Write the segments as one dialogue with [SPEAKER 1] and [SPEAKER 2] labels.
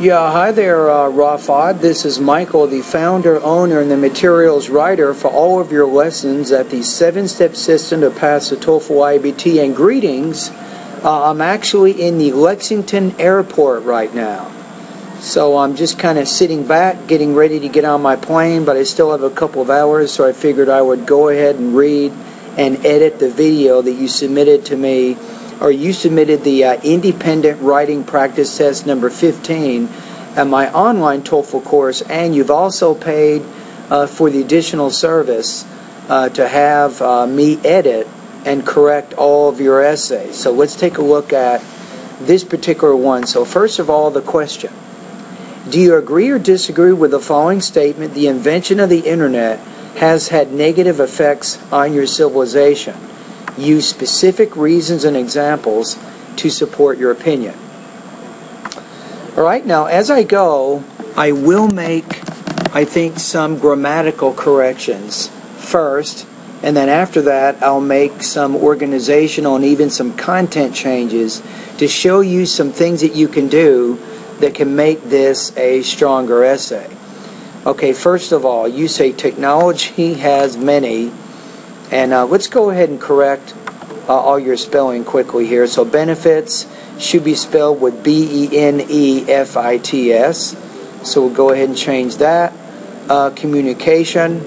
[SPEAKER 1] Yeah, hi there, Rafaat. This is Michael, the founder, owner, and the materials writer for all of your lessons at the 7-Step System to pass the TOEFL IBT. And greetings. I'm actually in the Lexington airport right now. So I'm just kind of sitting back, getting ready to get on my plane, but I still have a couple of hours, so I figured I would go ahead and read and edit the video that you submitted to me, or you submitted the Independent Writing Practice Test number 15 at my online TOEFL course, and you've also paid for the additional service to have me edit and correct all of your essays. So let's take a look at this particular one. So first of all, the question. Do you agree or disagree with the following statement? The invention of the internet has had negative effects on your civilization. Use specific reasons and examples to support your opinion. Alright, now as I go, I will make, I think, some grammatical corrections first, and then after that I'll make some organizational and even some content changes to show you some things that you can do that can make this a stronger essay. Okay, first of all, you say technology has many, and let's go ahead and correct all your spelling quickly here. So benefits should be spelled with B-E-N-E-F-I-T-S. So we'll go ahead and change that. Communication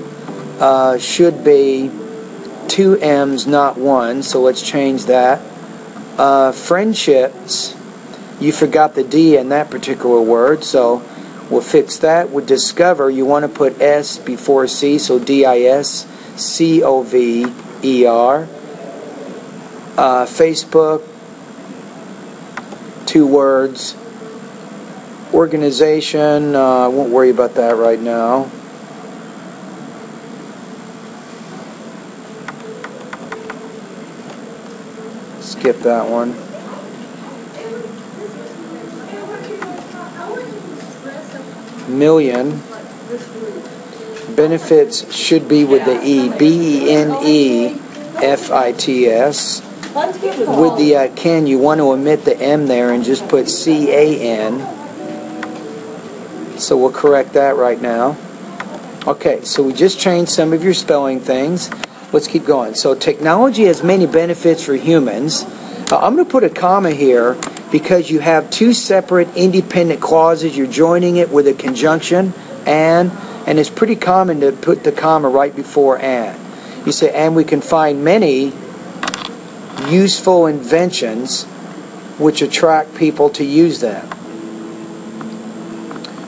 [SPEAKER 1] should be 2 M's, not 1. So let's change that. Friendships, you forgot the D in that particular word, so we'll fix that. With discover, you want to put S before C, so D-I-S-C-O-V-E-R. Facebook, 2 words. Organization, I won't worry about that right now. Skip that one. Milion. Benefits should be with the E. B-E-N-E-F-I-T-S. With the can, you want to omit the M there and just put C-A-N. So we'll correct that right now. Okay, so we just changed some of your spelling things. Let's keep going. So technology has many benefits for humans. I'm going to put a comma here because you have 2 separate independent clauses. You're joining it with a conjunction, and it's pretty common to put the comma right before and. You say, and we can find many useful inventions which attract people to use them.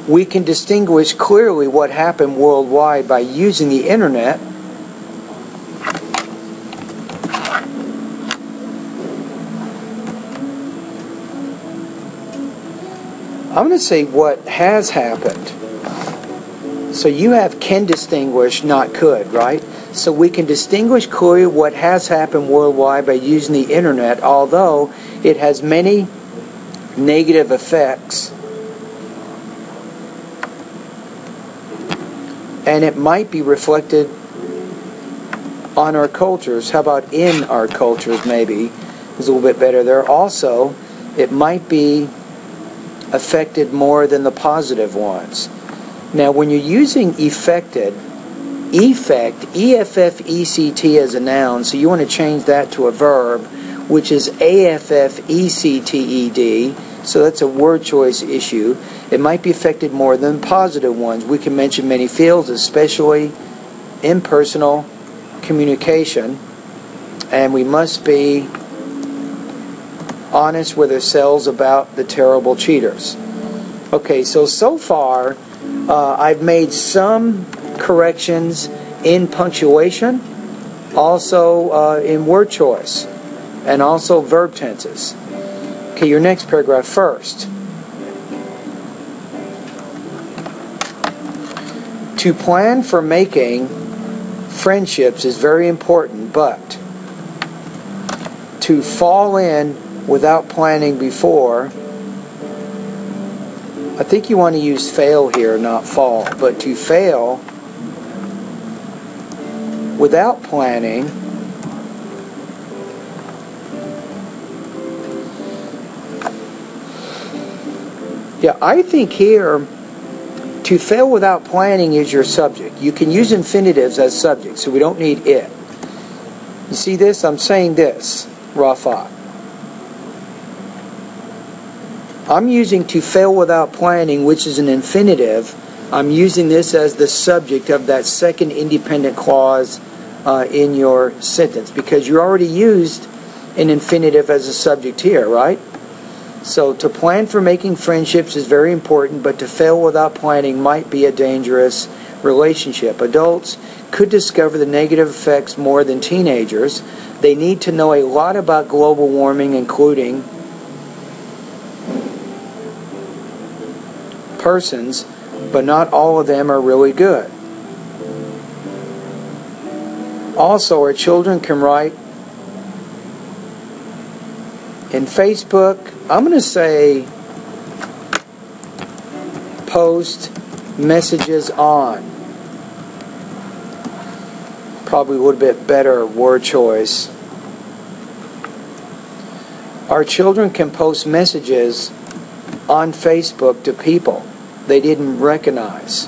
[SPEAKER 1] We can distinguish clearly what happened worldwide by using the internet. I'm going to say what has happened. So you have can distinguish, not could, right? So we can distinguish clearly what has happened worldwide by using the internet, although it has many negative effects. And it might be reflected on our cultures. How about in our cultures, maybe? Is a little bit better there. Also, it might be affected more than the positive ones. Now, when you're using effected, effect, E-F-F-E-C-T as a noun, so you want to change that to a verb, which is A-F-F-E-C-T-E-D, so that's a word choice issue. It might be affected more than positive ones. We can mention many fields, especially impersonal communication, and we must be honest with ourselves about the terrible cheaters. Okay, so far I've made some corrections in punctuation, also in word choice, and also verb tenses. Okay, your next paragraph first. To plan for making friendships is very important, but to fall in without planning before, I think you want to use fail here, not fall, but to fail without planning Yeah, I think here, to fail without planning is your subject. You can use infinitives as subjects, so we don't need it. You see this? I'm saying this, Rafaat. I'm using to fail without planning, which is an infinitive. I'm using this as the subject of that second independent clause in your sentence, because you already used an infinitive as a subject here, right? So to plan for making friendships is very important, but to fail without planning might be a dangerous relationship. Adults could discover the negative effects more than teenagers. They need to know a lot about global warming, including persons, but not all of them are really good. Also, our children can write in Facebook. I'm going to say post messages on. Probably a little bit better word choice. Our children can post messages on Facebook to people they didn't recognize.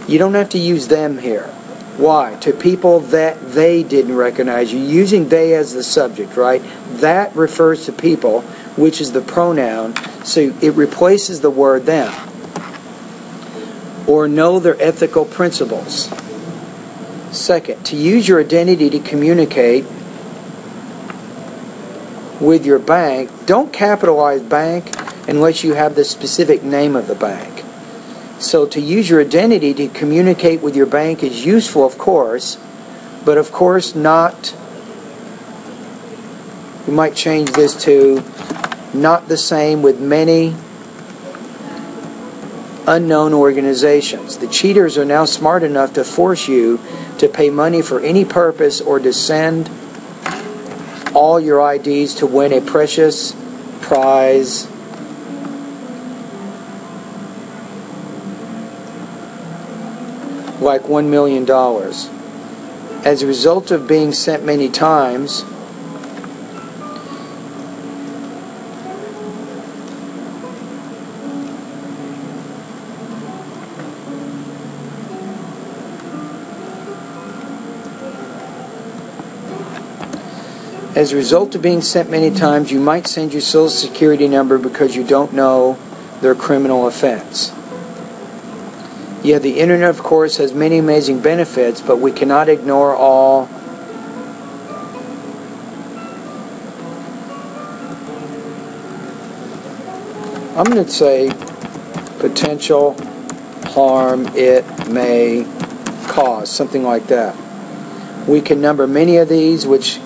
[SPEAKER 1] You don't have to use them here. Why? To people that they didn't recognize. You're using they as the subject, right? That refers to people, which is the pronoun, so it replaces the word them. Or know their ethical principles. Second, to use your identity to communicate with your bank. Don't capitalize bank unless you have the specific name of the bank. So to use your identity to communicate with your bank is useful, of course, but of course not. You might change this to not the same with many unknown organizations. The cheaters are now smart enough to force you to pay money for any purpose or to send all your IDs to win a precious prize. Like $1 million. As a result of being sent many times, you might send your social security number because you don't know their criminal offense. Yeah, the internet, of course, has many amazing benefits, but we cannot ignore all I'm going to say potential harm it may cause, something like that. We can number many of these, which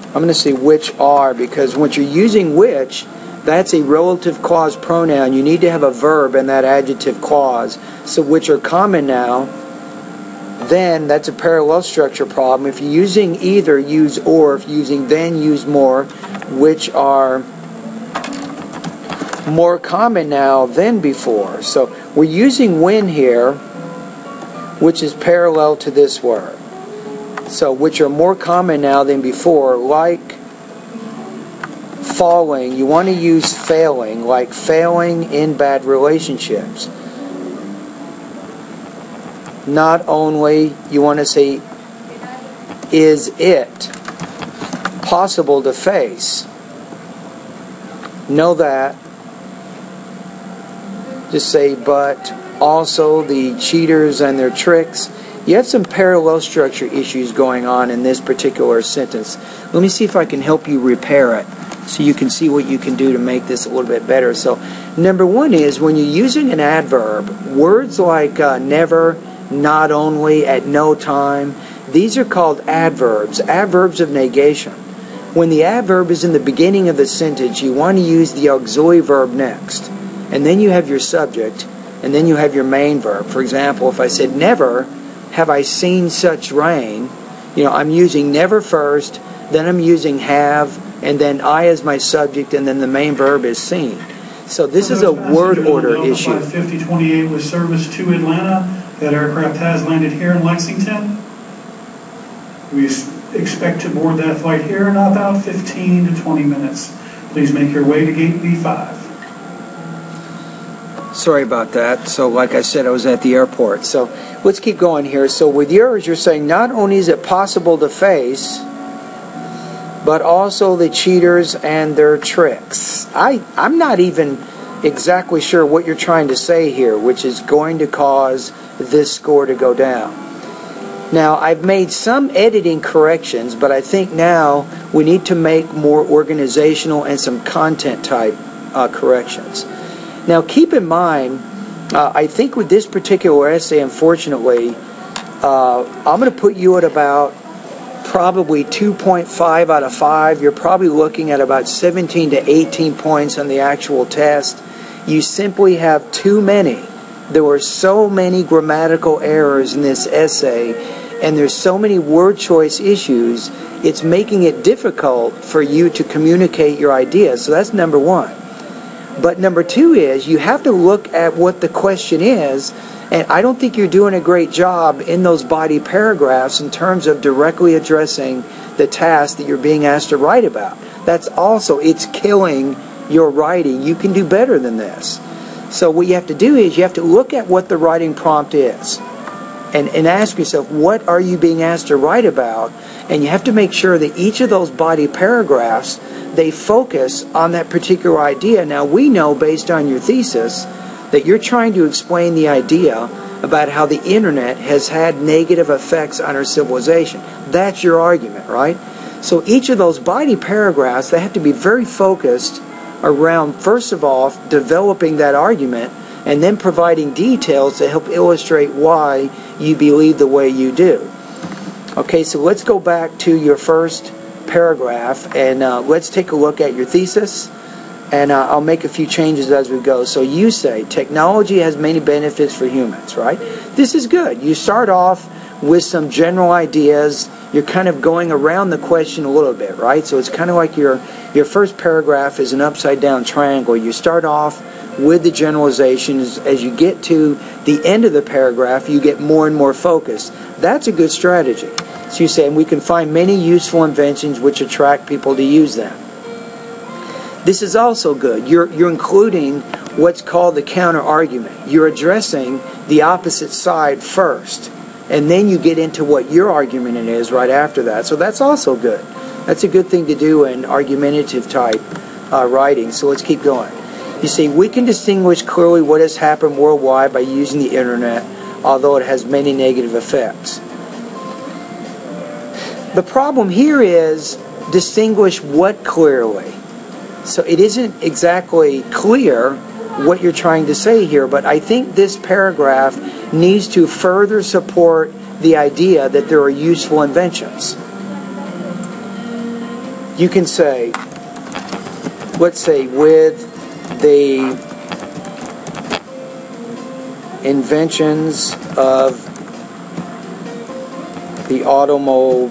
[SPEAKER 1] I'm going to say which are, because when you're using which, that's a relative clause pronoun. You need to have a verb in that adjective clause. So which are common now, then that's a parallel structure problem. If you're using either, use or. If you're using then, use more. Which are more common now than before. So we're using when here, which is parallel to this word. So which are more common now than before, like falling. You want to use failing, like failing in bad relationships. Not only, you want to say, is it possible to face? Know that. Just say, but also the cheaters and their tricks. You have some parallel structure issues going on in this particular sentence. Let me see if I can help you repair it so you can see what you can do to make this a little bit better. So, number one is when you're using an adverb, words like never, not only, at no time, these are called adverbs, adverbs of negation. When the adverb is in the beginning of the sentence, you want to use the auxiliary verb next. And then you have your subject, and then you have your main verb. For example, if I said never have I seen such rain, I'm using never first, then I'm using have, and then I as my subject, and then the main verb is seen. So this is a word order issue.
[SPEAKER 2] 5028 with service to Atlanta. That aircraft has landed here in Lexington. We expect to board that flight here in about 15 to 20 minutes. Please make your way to gate B5.
[SPEAKER 1] Sorry about that. So like I said, I was at the airport. So let's keep going here. So with yours, you're saying not only is it possible to face, but also the cheaters and their tricks. I'm not even exactly sure what you're trying to say here, which is going to cause this score to go down. Now, I've made some editing corrections, but I think now we need to make more organizational and some content type corrections. Now, keep in mind, I think with this particular essay, unfortunately, I'm going to put you at about probably 2.5 out of 5. You're probably looking at about 17 to 18 points on the actual test. You simply have too many. There were so many grammatical errors in this essay, and there's so many word choice issues, it's making it difficult for you to communicate your ideas. So that's number one. But number two is you have to look at what the question is, and I don't think you're doing a great job in those body paragraphs in terms of directly addressing the task that you're being asked to write about. That's also, it's killing your writing. You can do better than this. So what you have to do is you have to look at what the writing prompt is and ask yourself, what are you being asked to write about? And you have to make sure that each of those body paragraphs, they focus on that particular idea. Now, we know based on your thesis that you're trying to explain the idea about how the internet has had negative effects on our civilization. That's your argument, right? So each of those body paragraphs, they have to be very focused around, first of all, developing that argument and then providing details to help illustrate why you believe the way you do. Okay, so let's go back to your first paragraph and let's take a look at your thesis, and I'll make a few changes as we go. So you say technology has many benefits for humans, right? This is good. You start off with some general ideas. You're kind of going around the question a little bit, right? So it's kind of like your first paragraph is an upside down triangle. You start off with the generalizations. As you get to the end of the paragraph, you get more and more focused. That's a good strategy. So you say, and we can find many useful inventions which attract people to use them. This is also good. You're including what's called the counter argument. You're addressing the opposite side first, and then you get into what your argument is right after that. So that's also good. That's a good thing to do in argumentative type writing. So let's keep going. You see, we can distinguish clearly what has happened worldwide by using the internet, although it has many negative effects. The problem here is distinguish what clearly. So it isn't exactly clear what you're trying to say here, but I think this paragraph needs to further support the idea that there are useful inventions. You can say, let's say, with the inventions of the automobile,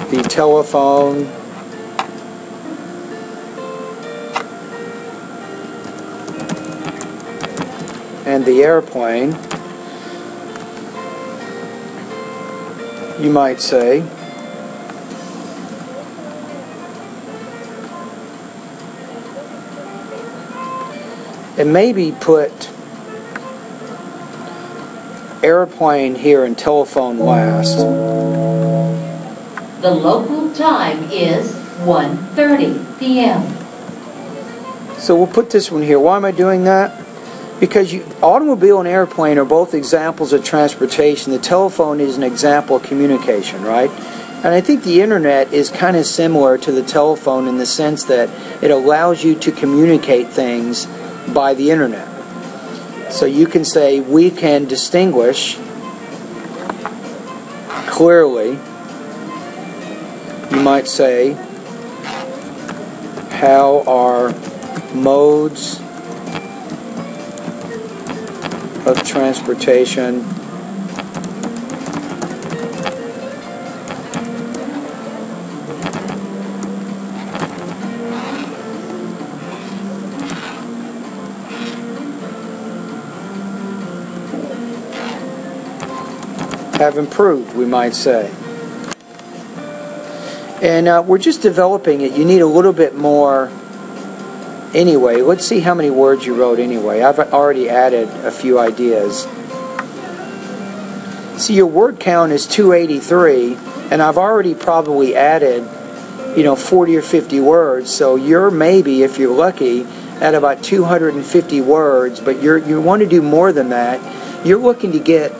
[SPEAKER 1] the telephone, and the airplane, you might say, and maybe put airplane here and telephone last.
[SPEAKER 3] The local time is 1:30 p.m.
[SPEAKER 1] So we'll put this one here. Why am I doing that? Because automobile and airplane are both examples of transportation. The telephone is an example of communication, right? And I think the internet is kind of similar to the telephone in the sense that it allows you to communicate things by the internet. So you can say we can distinguish clearly, you might say, how our modes of transportation have improved, we might say. And we're just developing it. You need a little bit more anyway. Let's see how many words you wrote anyway. I've already added a few ideas. See, your word count is 283, and I've already probably added, 40 or 50 words. So you're maybe, if you're lucky, at about 250 words, but you want to do more than that. You're looking to get,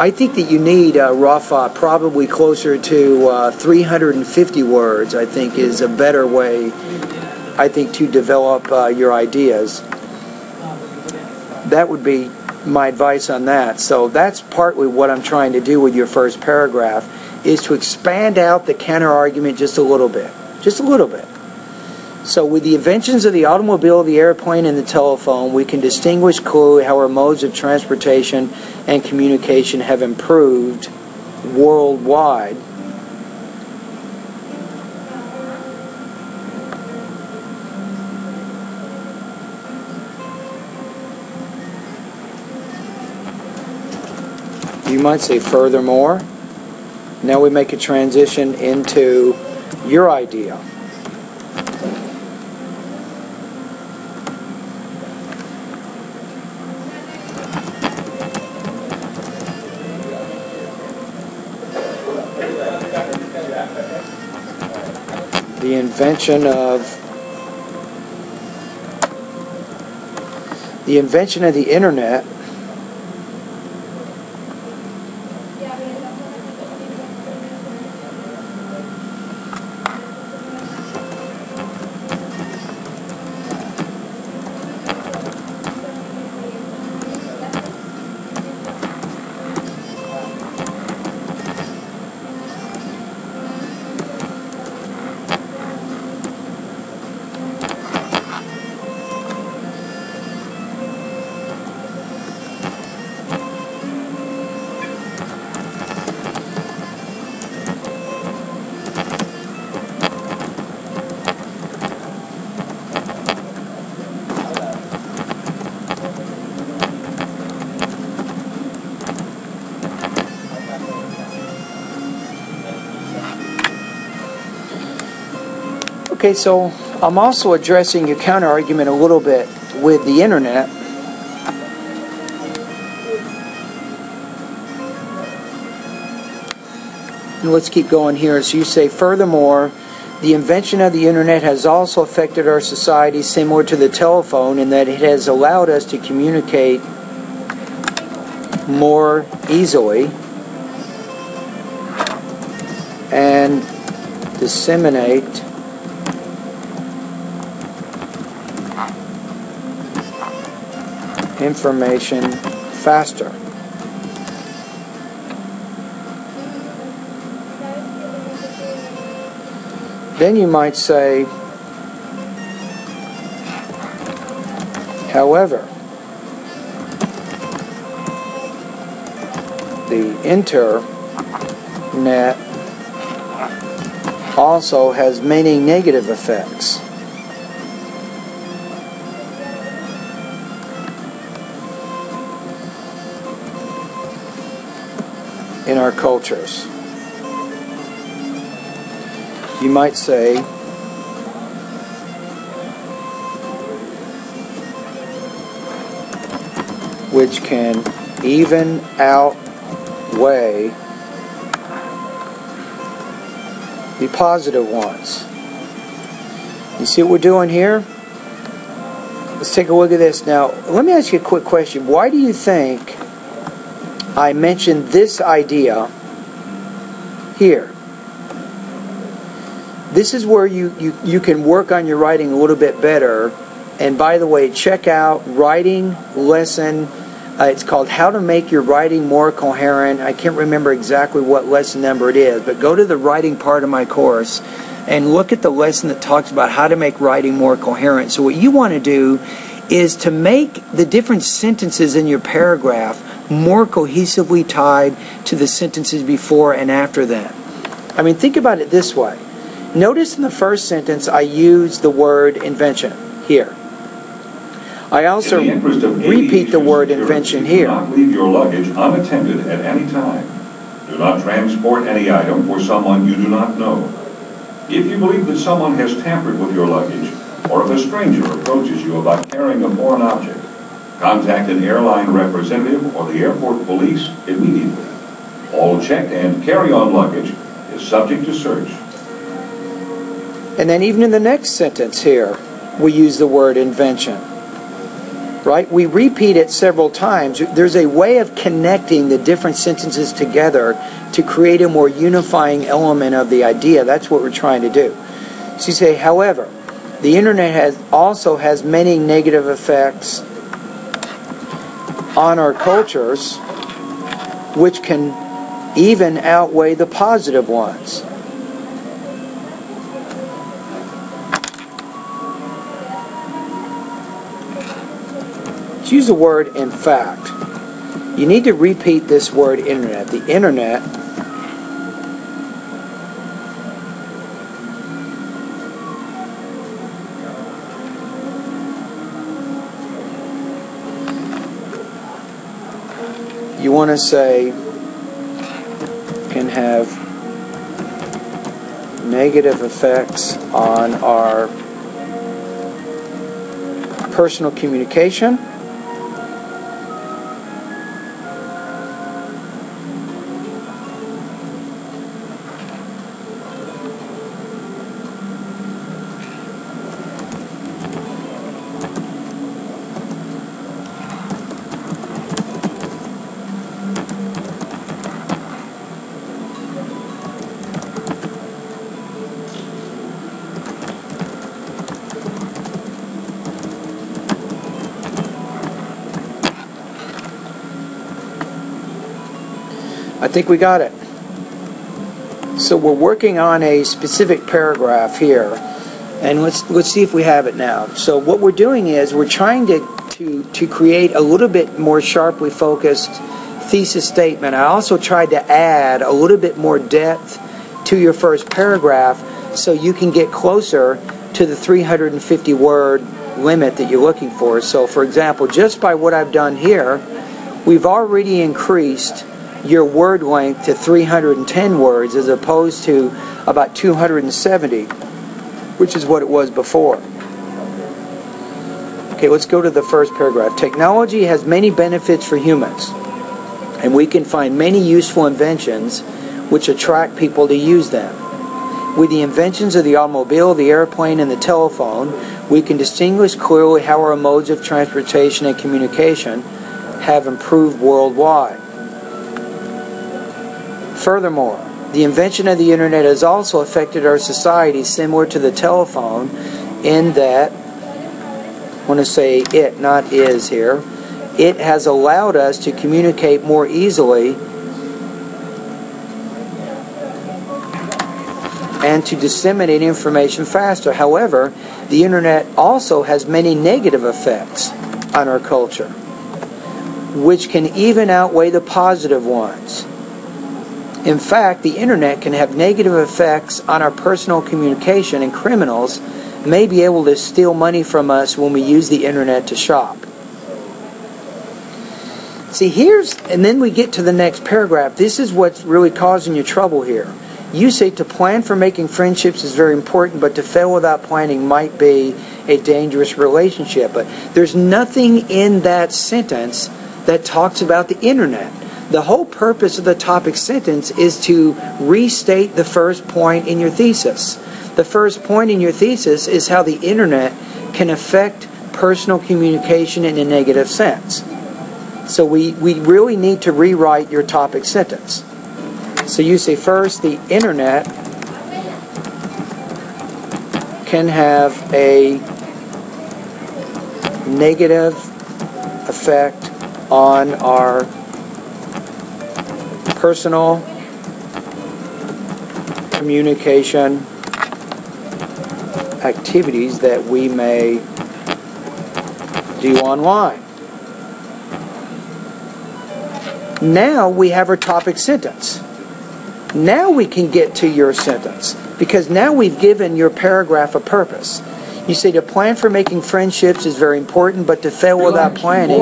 [SPEAKER 1] I think that you need, Rafaat, probably closer to 350 words, I think, is a better way, I think, to develop your ideas. That would be my advice on that. So that's partly what I'm trying to do with your first paragraph, is to expand out the counter-argument just a little bit. Just a little bit. So with the inventions of the automobile, the airplane, and the telephone, we can distinguish clearly how our modes of transportation and communication have improved worldwide. You might say furthermore. Now we make a transition into your idea. The invention of the internet Okay, so I'm also addressing your counter-argument a little bit with the internet. And let's keep going here. So you say, furthermore, the invention of the internet has also affected our society similar to the telephone in that it has allowed us to communicate more easily and disseminate information faster. Then you might say, however, the internet also has many negative effects. In our cultures. You might say, which can even outweigh the positive ones. You see what we're doing here? Let's take a look at this. Now, let me ask you a quick question. Why do you think I mentioned this idea here? This is where you can work on your writing a little bit better. And by the way, check out writing lesson. It's called How to Make Your Writing More Coherent. I can't remember exactly what lesson number it is, but go to the writing part of my course and look at the lesson that talks about how to make writing more coherent. So what you want to do is to make the different sentences in your paragraph more cohesively tied to the sentences before and after them. I mean, think about it this way. Notice in the first sentence I use the word invention here. I also repeat the word invention here.
[SPEAKER 4] Do not leave your luggage unattended at any time. Do not transport any item for someone you do not know. If you believe that someone has tampered with your luggage, or if a stranger approaches you about carrying a foreign object, contact an airline representative or the airport police immediately. All checked and carry-on luggage is subject to search.
[SPEAKER 1] And then even in the next sentence here, we use the word invention. Right? We repeat it several times. There's a way of connecting the different sentences together to create a more unifying element of the idea. That's what we're trying to do. So you say, however, the internet also has many negative effects on our cultures, which can even outweigh the positive ones. Let's use the word in fact. You need to repeat this word internet. The internet you want to say can have negative effects on our personal communication, I think we got it. So we're working on a specific paragraph here, and let's see if we have it now. So what we're doing is we're trying to create a little bit more sharply focused thesis statement. I also tried to add a little bit more depth to your first paragraph so you can get closer to the 350 word limit that you're looking for. So for example, just by what I've done here, we've already increased your word length to 310 words as opposed to about 270, which is what it was before. Okay, let's go to the first paragraph. Technology has many benefits for humans, and we can find many useful inventions which attract people to use them. With the inventions of the automobile, the airplane, and the telephone, we can distinguish clearly how our modes of transportation and communication have improved worldwide. Furthermore, the invention of the internet has also affected our society similar to the telephone in that, I want to say it, not is here, it has allowed us to communicate more easily and to disseminate information faster. However, the internet also has many negative effects on our culture, which can even outweigh the positive ones. In fact, the internet can have negative effects on our personal communication, and criminals may be able to steal money from us when we use the internet to shop. See, and then we get to the next paragraph. This is what's really causing you trouble here. You say to plan for making friendships is very important, but to fail without planning might be a dangerous relationship. But there's nothing in that sentence that talks about the internet. The whole purpose of the topic sentence is to restate the first point in your thesis. The first point in your thesis is how the internet can affect personal communication in a negative sense. So we really need to rewrite your topic sentence. So you say first, the internet can have a negative effect on our personal communication activities that we may do online. Now we have our topic sentence. Now we can get to your sentence, because now we've given your paragraph a purpose. You say to plan for making friendships is very important, but to fail without planning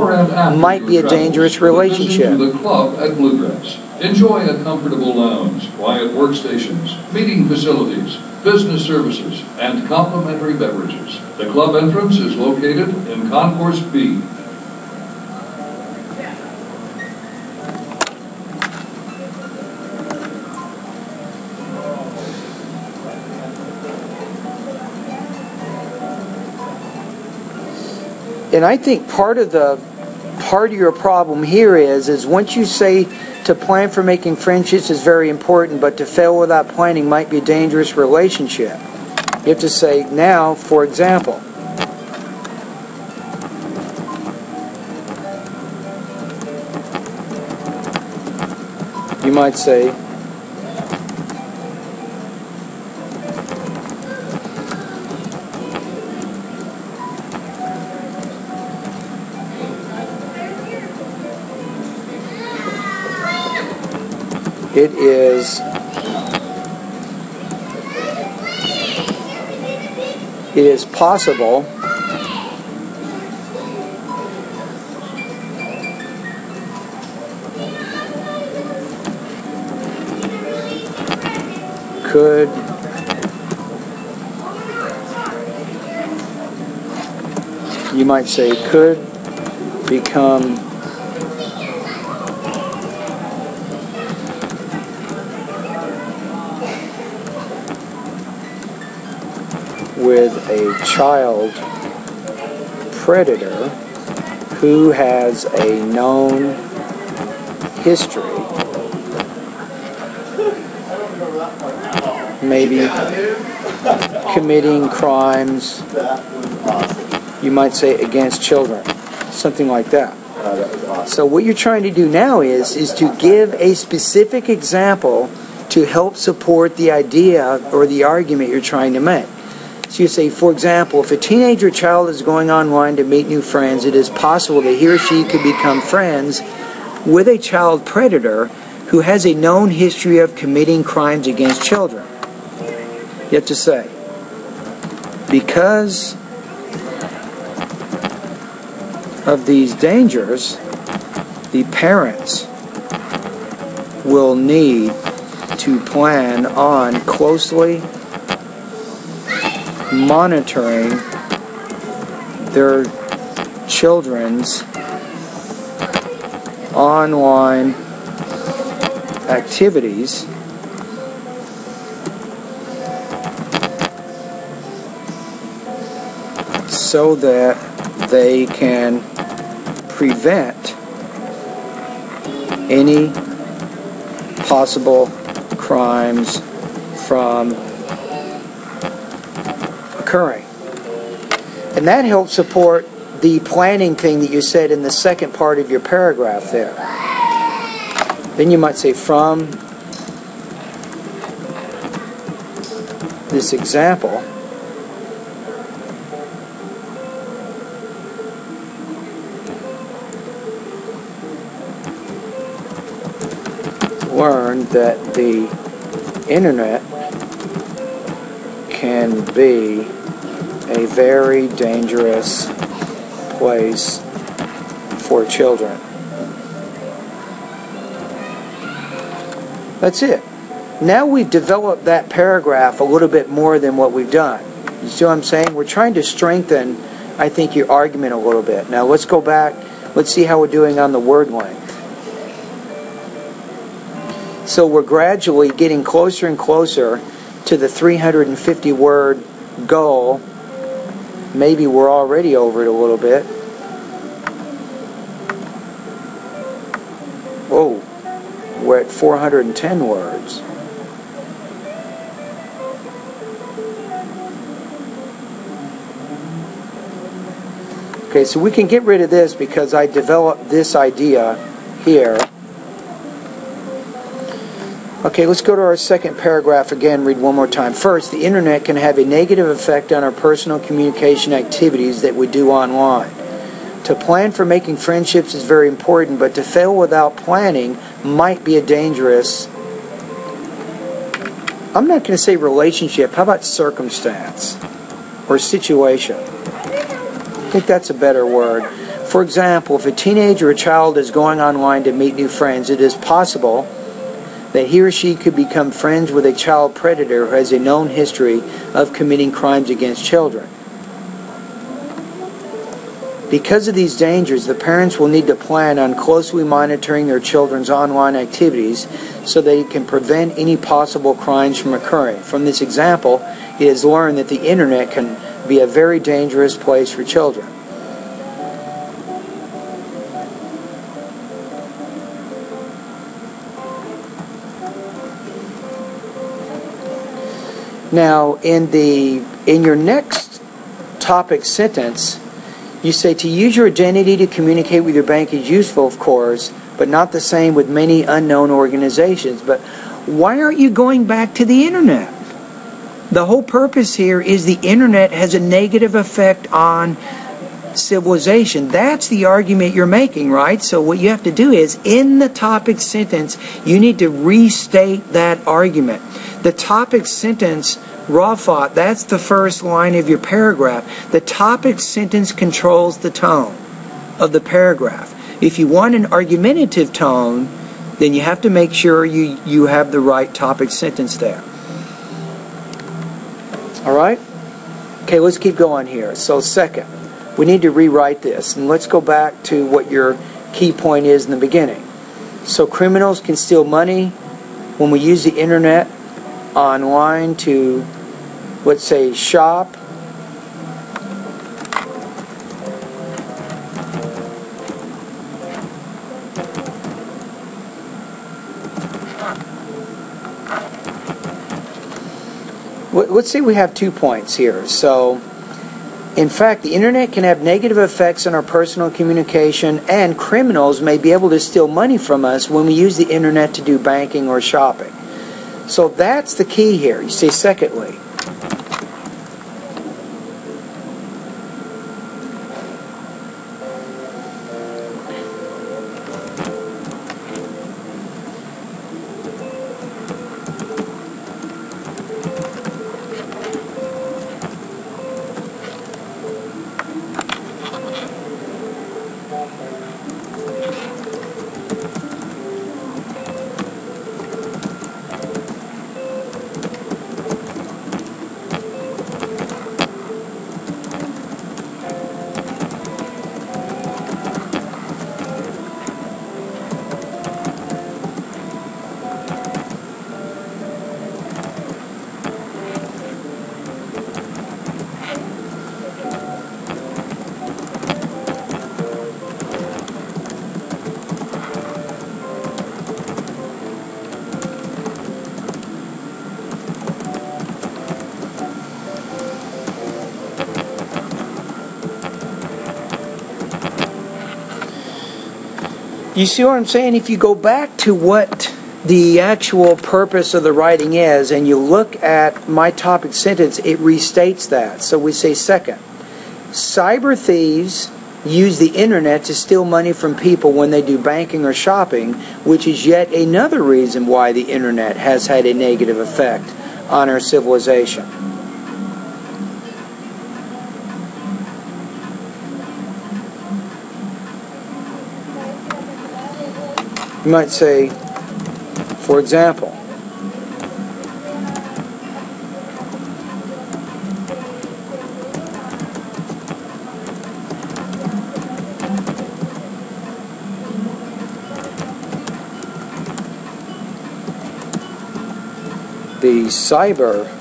[SPEAKER 1] might be a dangerous relationship.
[SPEAKER 5] To the club at Bluegrass. Enjoy a comfortable lounge, quiet workstations, meeting facilities, business services, and complimentary beverages. The club entrance is located in Concourse B.
[SPEAKER 1] And I think part of your problem here is once you say to plan for making friendships is very important, but to fail without planning might be a dangerous relationship. You have to say, now, for example, you might say, it is possible could you might say could become with a child predator who has a known history, maybe committing crimes, you might say against children, something like that. So what you're trying to do now is to give a specific example to help support the idea or the argument you're trying to make. So you say, for example, if a teenager child is going online to meet new friends, it is possible that he or she could become friends with a child predator who has a known history of committing crimes against children. You have to say, because of these dangers, the parents will need to plan on closely monitoring their children's online activities so that they can prevent any possible crimes from occurring. And that helps support the planning thing that you said in the second part of your paragraph there. Then you might say, from this example, learn that the internet can be a very dangerous place for children. That's it. Now we've developed that paragraph a little bit more than what we've done. You see what I'm saying? We're trying to strengthen, I think, your argument a little bit. Now let's go back. Let's see how we're doing on the word length. So we're gradually getting closer and closer to the 350 word goal. Maybe we're already over it a little bit. Whoa, we're at 410 words. Okay, so we can get rid of this because I developed this idea here. Okay, let's go to our second paragraph again, read one more time. First, the internet can have a negative effect on our personal communication activities that we do online. To plan for making friendships is very important, but to fail without planning might be a dangerous, I'm not going to say relationship, how about circumstance or situation? I think that's a better word. For example, if a teenager or a child is going online to meet new friends, it is possible that he or she could become friends with a child predator who has a known history of committing crimes against children. Because of these dangers, the parents will need to plan on closely monitoring their children's online activities so they can prevent any possible crimes from occurring. From this example, it is learned that the internet can be a very dangerous place for children. Now, in your next topic sentence, you say to use your identity to communicate with your bank is useful, of course, but not the same with many unknown organizations. But why aren't you going back to the internet? The whole purpose here is the internet has a negative effect on civilization. That's the argument you're making, right? So what you have to do is, in the topic sentence, you need to restate that argument. The topic sentence, Rafaat, that's the first line of your paragraph. The topic sentence controls the tone of the paragraph. If you want an argumentative tone, then you have to make sure you have the right topic sentence there. Alright? Okay, let's keep going here. So second, we need to rewrite this. And let's go back to what your key point is in the beginning. So criminals can steal money when we use the internet online to, let's say, shop. Let's say we have 2 points here. So, in fact, the internet can have negative effects on our personal communication, and criminals may be able to steal money from us when we use the internet to do banking or shopping. So that's the key here. You say, secondly, you see what I'm saying? If you go back to what the actual purpose of the writing is, and you look at my topic sentence, it restates that. So we say, second, cyber thieves use the internet to steal money from people when they do banking or shopping, which is yet another reason why the internet has had a negative effect on our civilization. You might say, for example, the cyber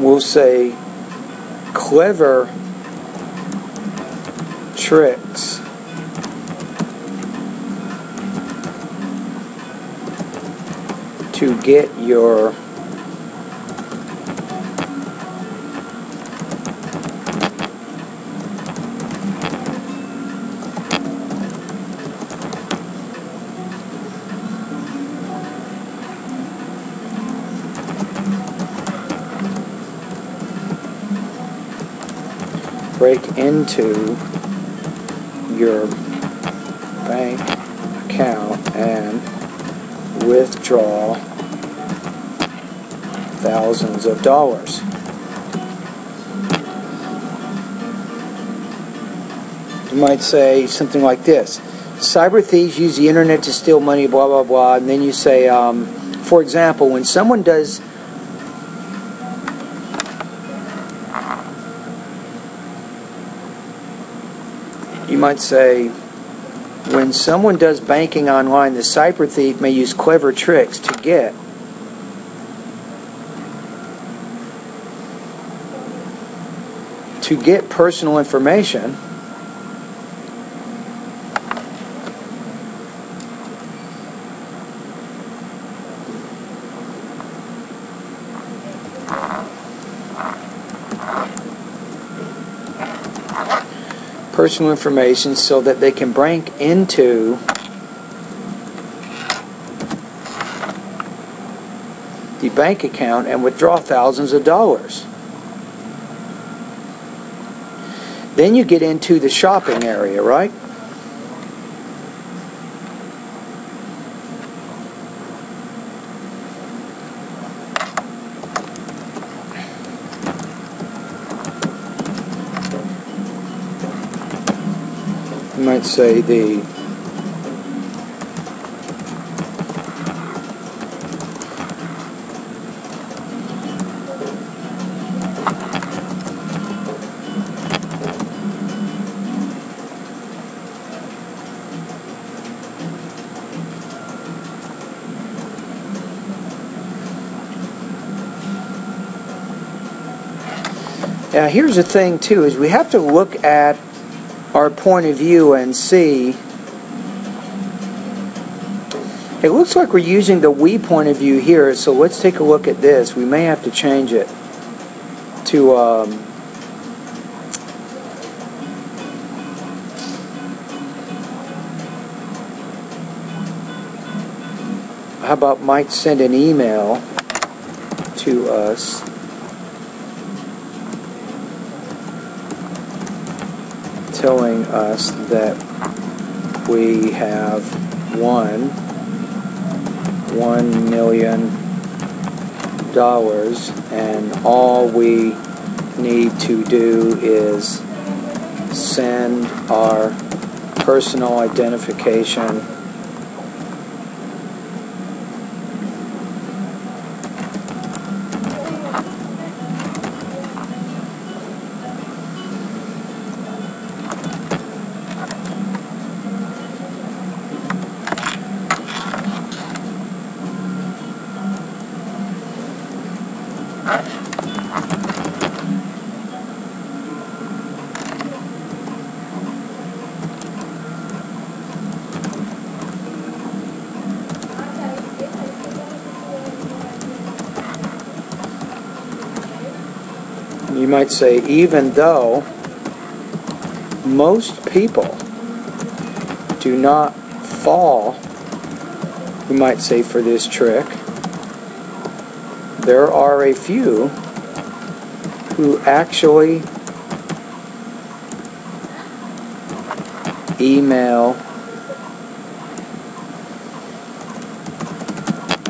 [SPEAKER 1] we'll say clever tricks to get your break into your bank account and withdraw thousands of dollars. You might say something like this: cyber thieves use the internet to steal money, blah blah blah, and then you say, for example, when someone does you might say, when someone does banking online, the cyber thief may use clever tricks to get personal information so that they can break into the bank account and withdraw thousands of dollars. Then you get into the shopping area, right? You might say now here's the thing too, is we have to look at our point of view and see. It looks like we're using the we point of view here, so let's take a look at this. We may have to change it to how about might send an email to us telling us that we have won $1 million and all we need to do is send our personal identification you might say, even though most people do not fall, you might say, for this trick, there are a few who actually email,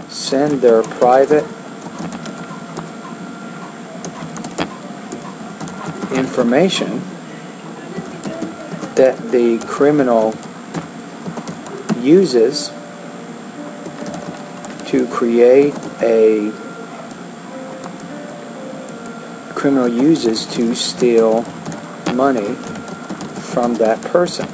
[SPEAKER 1] send their private information that the criminal uses to create to steal money from that person.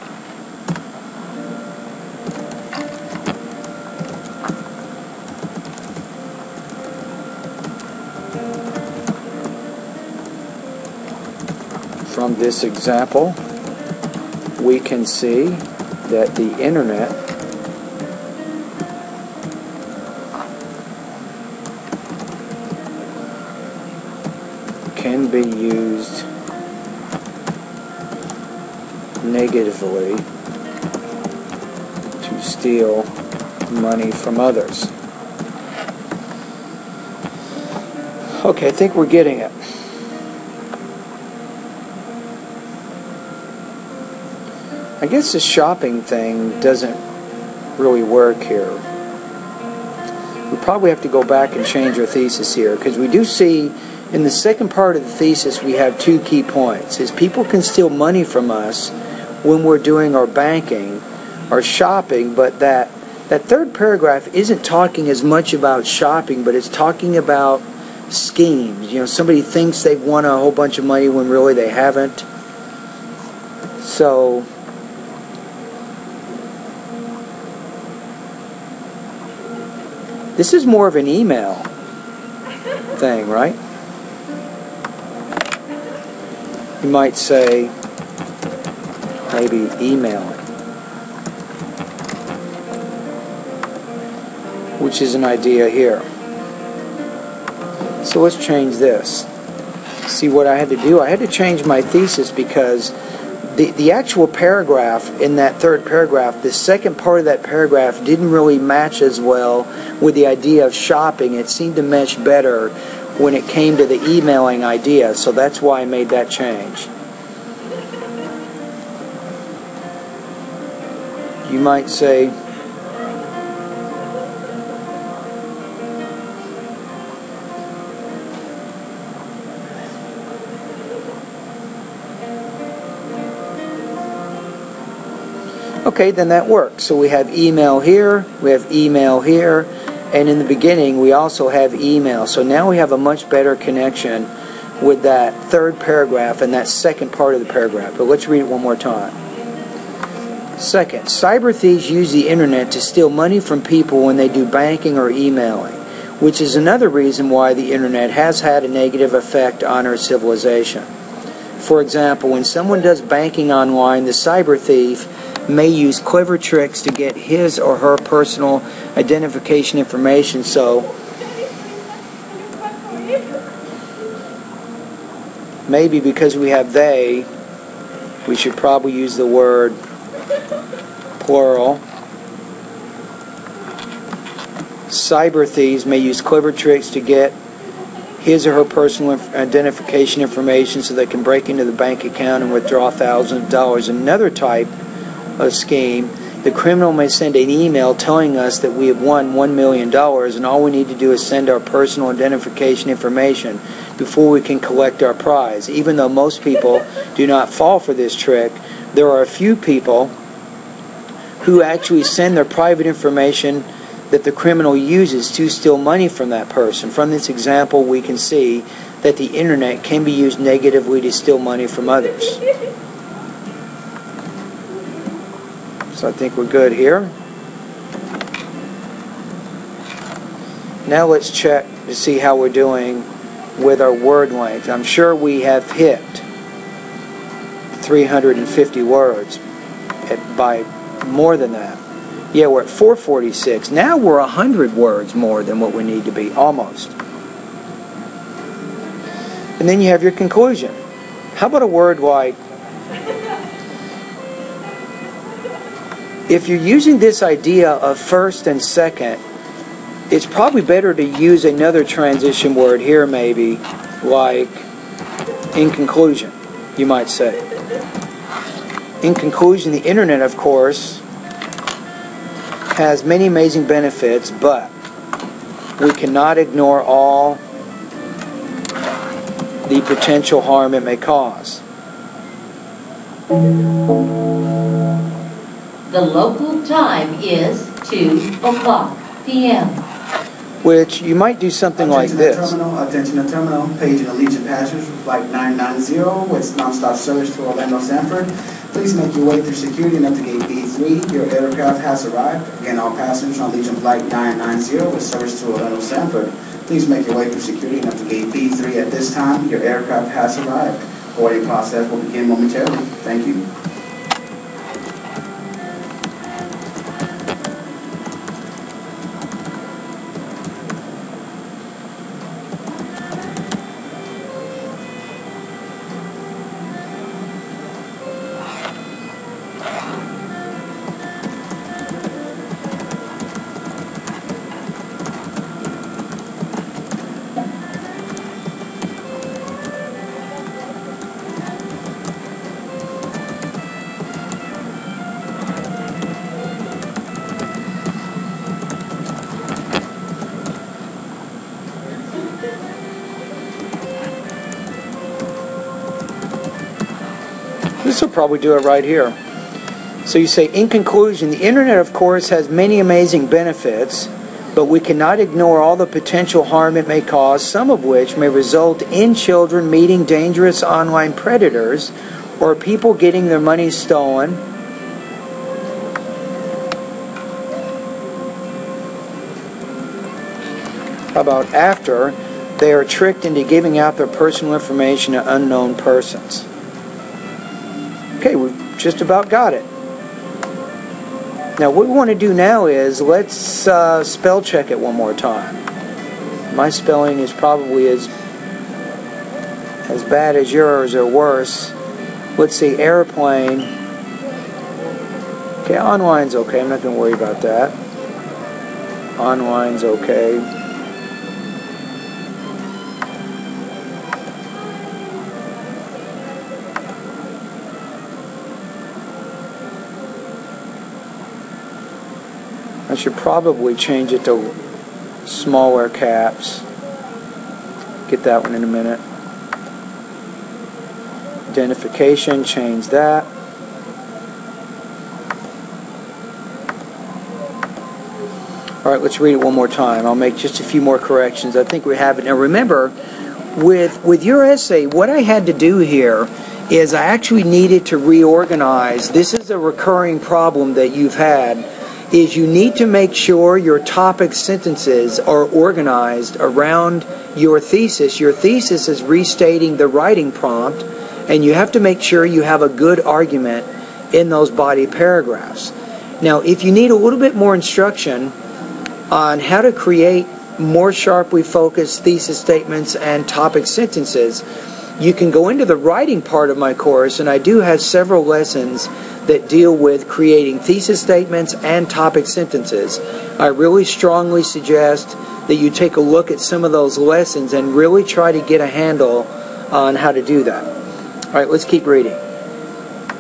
[SPEAKER 1] From this example, we can see that the internet can be used negatively to steal money from others. Okay, I think we're getting it. I guess the shopping thing doesn't really work here. We probably have to go back and change our thesis here, because we do see in the second part of the thesis we have two key points. Is people can steal money from us when we're doing our banking, our shopping, but that third paragraph isn't talking as much about shopping, but it's talking about schemes. You know, somebody thinks they've won a whole bunch of money when really they haven't. So this is more of an email thing, right? You might say maybe emailing, which is an idea here. So let's change this. See what I had to do? I had to change my thesis because the actual paragraph in that third paragraph, the second part of that paragraph didn't really match as well with the idea of shopping. It seemed to mesh better when it came to the emailing idea, so that's why I made that change. You might say, okay, then that works. So we have email here, we have email here, and in the beginning we also have email. So now we have a much better connection with that third paragraph and that second part of the paragraph. But let's read it one more time. Second, cyber thieves use the internet to steal money from people when they do banking or emailing, which is another reason why the internet has had a negative effect on our civilization. For example, when someone does banking online, the cyber thief may use clever tricks to get his or her personal identification information. So maybe because we have they, we should probably use the word plural. Cyber thieves may use clever tricks to get his or her personal identification information so they can break into the bank account and withdraw thousands of dollars. Another type of scheme, the criminal may send an email telling us that we have won $1 million and all we need to do is send our personal identification information before we can collect our prize. Even though most people do not fall for this trick, there are a few people who actually send their private information that the criminal uses to steal money from that person. From this example, we can see that the internet can be used negatively to steal money from others. So I think we're good here. Now let's check to see how we're doing with our word length. I'm sure we have hit 350 words by more than that. Yeah, we're at 446. Now we're 100 words more than what we need to be, almost. And then you have your conclusion. How about a word like, if you're using this idea of first and second, it's probably better to use another transition word here maybe, like in conclusion, you might say. In conclusion, the internet, of course, has many amazing benefits, but we cannot ignore all the potential harm it may cause.
[SPEAKER 3] The local time is 2:00 p.m.
[SPEAKER 1] Which you might do something like this.
[SPEAKER 6] Attention to terminal, page in Allegiant passengers for flight 990 with non-stop service to Orlando Sanford. Please make your way through security and up to gate B3. Your aircraft has arrived. Again, all passengers on Allegiant flight 990 with service to Orlando Sanford. Please make your way through security and up to gate B3 at this time. Your aircraft has arrived. Boarding process will begin momentarily. Thank you.
[SPEAKER 1] probably do it right here. So you say, in conclusion, the internet, of course, has many amazing benefits, but we cannot ignore all the potential harm it may cause, some of which may result in children meeting dangerous online predators or people getting their money stolen. How about after they are tricked into giving out their personal information to unknown persons? Okay, we've just about got it. Now what we want to do now is let's spell check it one more time. My spelling is probably as bad as yours or worse. Let's see, airplane. Okay, online's okay. I'm not going to worry about that. Online's okay. I should probably change it to smaller caps. Get that one in a minute. Identification, change that. Alright, let's read it one more time. I'll make just a few more corrections. I think we have it. Now remember, with your essay, what I had to do here is I actually needed to reorganize. This is a recurring problem that you've had, is you need to make sure your topic sentences are organized around your thesis. Your thesis is restating the writing prompt, and you have to make sure you have a good argument in those body paragraphs. Now, if you need a little bit more instruction on how to create more sharply focused thesis statements and topic sentences, you can go into the writing part of my course, and I do have several lessons that deal with creating thesis statements and topic sentences. I really strongly suggest that you take a look at some of those lessons and really try to get a handle on how to do that. Alright, let's keep reading.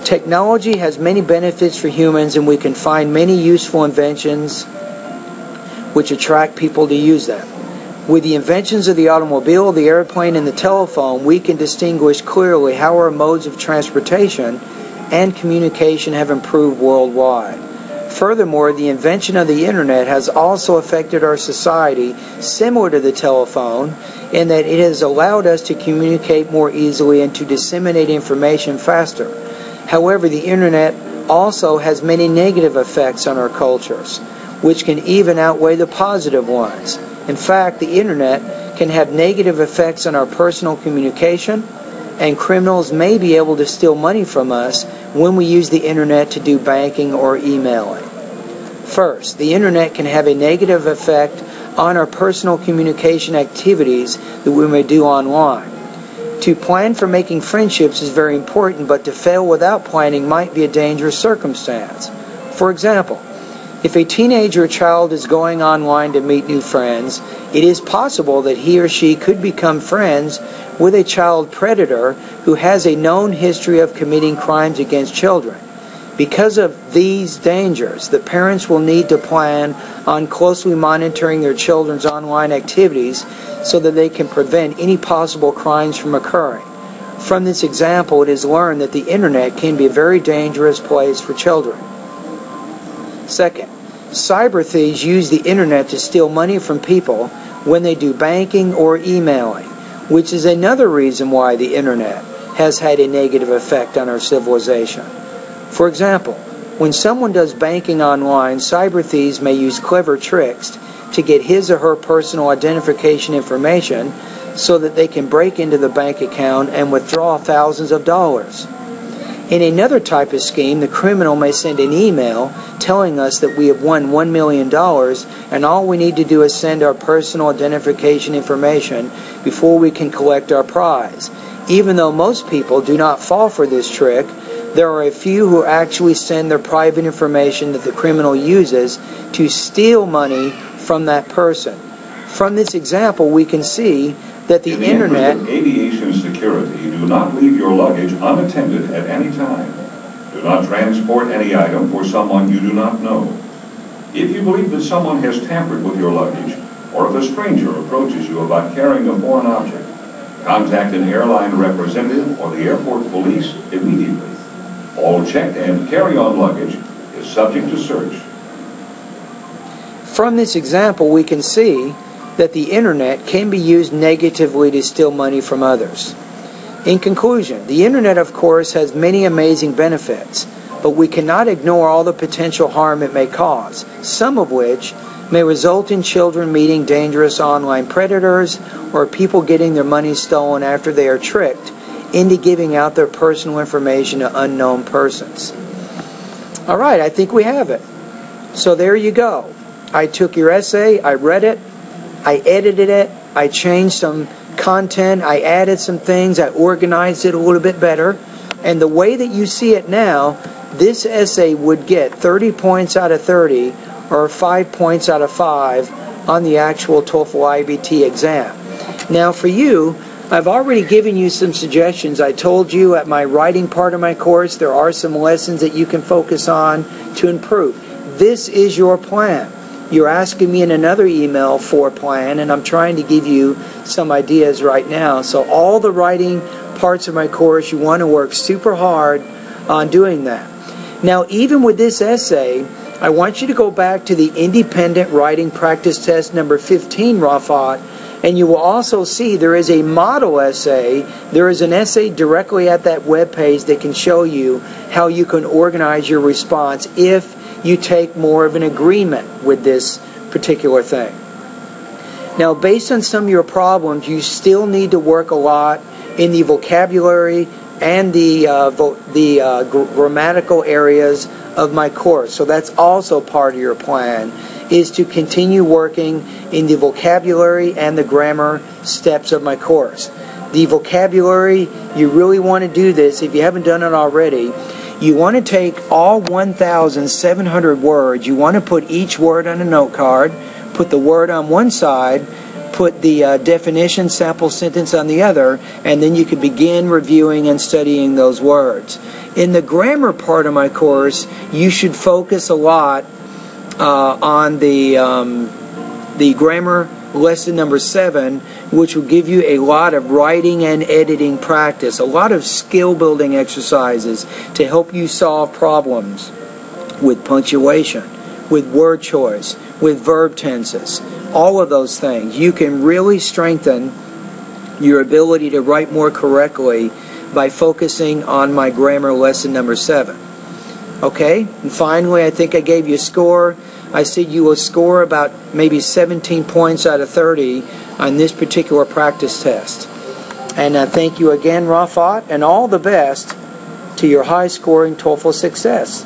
[SPEAKER 1] Technology has many benefits for humans, and we can find many useful inventions which attract people to use them. With the inventions of the automobile, the airplane, and the telephone, we can distinguish clearly how our modes of transportation and communication have improved worldwide. Furthermore, the invention of the internet has also affected our society, similar to the telephone, in that it has allowed us to communicate more easily and to disseminate information faster. However, the internet also has many negative effects on our cultures, which can even outweigh the positive ones. In fact, the internet can have negative effects on our personal communication, and criminals may be able to steal money from us when we use the internet to do banking or emailing. First, the internet can have a negative effect on our personal communication activities that we may do online. To plan for making friendships is very important, but to fail without planning might be a dangerous circumstance. For example, if a teenager or child is going online to meet new friends, it is possible that he or she could become friends with a child predator who has a known history of committing crimes against children. Because of these dangers, the parents will need to plan on closely monitoring their children's online activities so that they can prevent any possible crimes from occurring. From this example, it is learned that the internet can be a very dangerous place for children. Second, cyber thieves use the internet to steal money from people when they do banking or emailing, which is another reason why the internet has had a negative effect on our civilization. For example, when someone does banking online, cyber thieves may use clever tricks to get his or her personal identification information so that they can break into the bank account and withdraw thousands of dollars. In another type of scheme, the criminal may send an email telling us that we have won $1 million, and all we need to do is send our personal identification information before we can collect our prize. Even though most people do not fall for this trick, there are a few who actually send their private information that the criminal uses to steal money from that person. From this example, we can see that the internet...
[SPEAKER 4] In the interest of aviation security, do not leave your luggage unattended at any time. Do not transport any item for someone you do not know. If you believe that someone has tampered with your luggage, or if a stranger approaches you about carrying a foreign object, contact an airline representative or the airport police immediately. All checked and carry-on luggage is subject to search.
[SPEAKER 1] From this example, we can see that the internet can be used negatively to steal money from others. In conclusion, the internet, of course, has many amazing benefits, but we cannot ignore all the potential harm it may cause, some of which may result in children meeting dangerous online predators or people getting their money stolen after they are tricked into giving out their personal information to unknown persons. All right, I think we have it. So there you go. I took your essay, I read it, I edited it, I changed some content, I added some things, I organized it a little bit better, and the way that you see it now, this essay would get 30 points out of 30 or 5 points out of 5 on the actual TOEFL IBT exam. Now for you, I've already given you some suggestions. I told you at my writing part of my course there are some lessons that you can focus on to improve. This is your plan. You're asking me in another email for a plan, and I'm trying to give you some ideas right now. So all the writing parts of my course, you want to work super hard on doing that. Now, even with this essay, I want you to go back to the independent writing practice test number 15, Rafaat, and you will also see there is a model essay. There is an essay directly at that web page that can show you how you can organize your response if you take more of an agreement with this particular thing. Now, based on some of your problems, you still need to work a lot in the vocabulary and the grammatical areas of my course. So that's also part of your plan, is to continue working in the vocabulary and the grammar steps of my course. The vocabulary, you really want to do this if you haven't done it already. You want to take all 1,700 words, you want to put each word on a note card, put the word on one side, put the definition sample sentence on the other, and then you can begin reviewing and studying those words. In the grammar part of my course, you should focus a lot on the grammar lesson number 7, which will give you a lot of writing and editing practice, a lot of skill building exercises to help you solve problems with punctuation, with word choice, with verb tenses, all of those things. You can really strengthen your ability to write more correctly by focusing on my grammar lesson number 7. Okay, and finally, I think I gave you a score. I said you will score about maybe 17 points out of 30 on this particular practice test. And I thank you again, Rafaat, and all the best to your high-scoring TOEFL success.